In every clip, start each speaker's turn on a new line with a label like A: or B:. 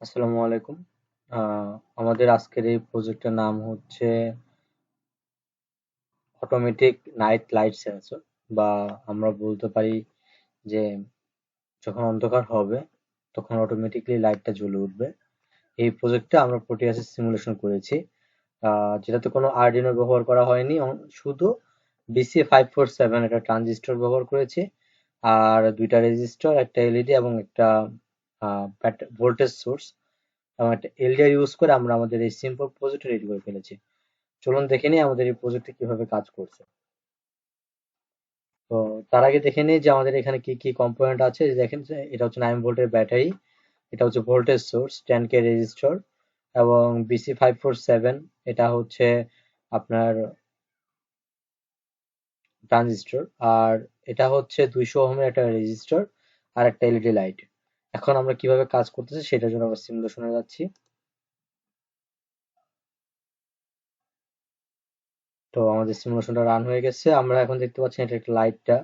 A: আসসালামু আলাইকুম। আমাদের আজকের এই প্রজেক্টের নাম হচ্ছে অটোমেটিক নাইট লাইট সেন্সর, বা আমরা বলতে পারি যে যখন অন্ধকার হবে তখন অটোমেটিকলি লাইটটা জ্বলে উঠবে। এই প্রজেক্টে আমরা প্রোটিয়াসের সিমুলেশন করেছি, যেটাতে কোনো আরডিনো ব্যবহার করা হয়নি, শুধু BC547 একটা ট্রানজিস্টর ব্যবহার করেছি, আর দুইটা রেজিস্টর, একটা এলইডি এবং একটা ভোল্টেজ সোর্স এবং একটা এলডিআর ইউজ করে আমরা আমাদের এই সিম্পল প্রজেক্ট রেডি করে ফেলেছি। চলুন দেখে নিই আমাদের এই প্রজেক্টে কিভাবে কাজ করছে। তো তার আগে দেখে নিই যে আমাদের এখানে কি কি কম্পোনেন্ট আছে। যে দেখেন যে এটা হচ্ছে 9 ভোল্টের ব্যাটারি, এটা হচ্ছে ভোল্টেজ সোর্স, 10K রেজিস্টর এবং BC547, এটা হচ্ছে আপনার ট্রানজিস্টর, আর এটা হচ্ছে 200 ওহমের একটা রেজিস্টর আর একটা এলইডি লাইট। এখন আমরা কিভাবে কাজ করতেছি সেটার জন্য আমরা সিমুলেশনে যাচ্ছি। তো আমাদের সিমুলেশনটা রান হয়ে গেছে, আমরা এখন দেখতে পাচ্ছি এটা একটা লাইটটা।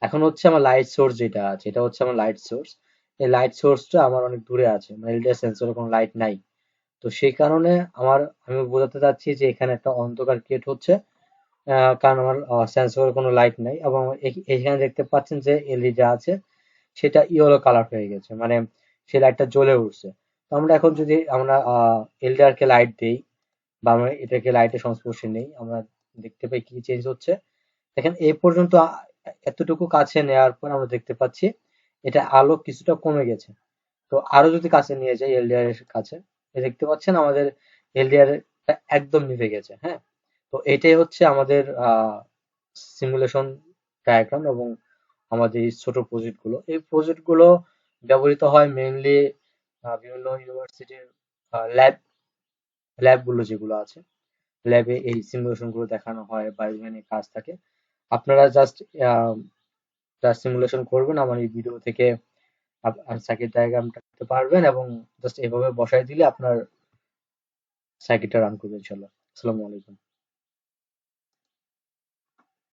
A: এখন হচ্ছে আমার লাইট সোর্স যেটা আছে, এটা হচ্ছে আমার লাইট সোর্স। এই লাইট সোর্সটা আমার অনেক দূরে আছে, মানে এলডিআর সেন্সরে কোনো লাইট নাই। তো সেই কারণে আমি বোঝাতে চাচ্ছি যে এখানে একটা অন্ধকার ক্রিয়েট হচ্ছে, কারণ আমার সেন্সরে কোনো লাইট নাই। এবং এখানে দেখতে পাচ্ছেন যে এলইডি আছে সেটা ইয়েলো কালার হয়ে গেছে, মানে সেই লাইটটা জ্বলে উঠছে। তো আমরা এখন যদি আমরা এলডিআর কে লাইট দেই বা আমরা এটাকে লাইটের সংস্পর্শে নেই, আমরা দেখতে পাই কি চেঞ্জ হচ্ছে। দেখেন এই পর্যন্ত এতটুকু কাছে নেওয়ার পর আমরা দেখতে পাচ্ছি এটা আলো কিছুটা কমে গেছে। তো আরো যদি কাছে নিয়ে যাই এলডিআর এর কাছে, দেখতে পাচ্ছেন আমাদের এলডিআর একদম নিভে গেছে। হ্যাঁ, তো এটাই হচ্ছে আমাদের সিমুলেশন ডায়াগ্রাম এবং আমাদের এই ছোট প্রজেক্ট গুলো। এই প্রজেক্ট গুলো ব্যবহৃত হয় মেইনলি বিভিন্ন ইউনিভার্সিটির ল্যাব ল্যাব গুলো যেগুলো আছে, ল্যাবে এই সিমুলেশন গুলো দেখানো হয় বা এখানে কাজ থাকে। আপনারা জাস্ট সিমুলেশন করবেন আমার এই ভিডিও থেকে, সার্কিট ডায়াগ্রামটা করতে পারবেন এবং জাস্ট এভাবে বসাই দিলে আপনার সার্কিটটা রান করবে ইনশাল্লাহ। আসসালামু আলাইকুম।